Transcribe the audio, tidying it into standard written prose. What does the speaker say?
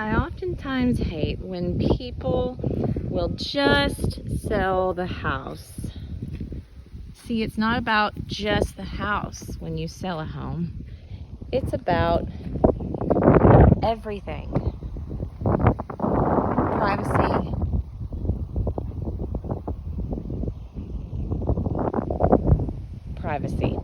I oftentimes hate when people will just sell the house. See, it's not about just the house when you sell a home. It's about everything. Privacy. Privacy.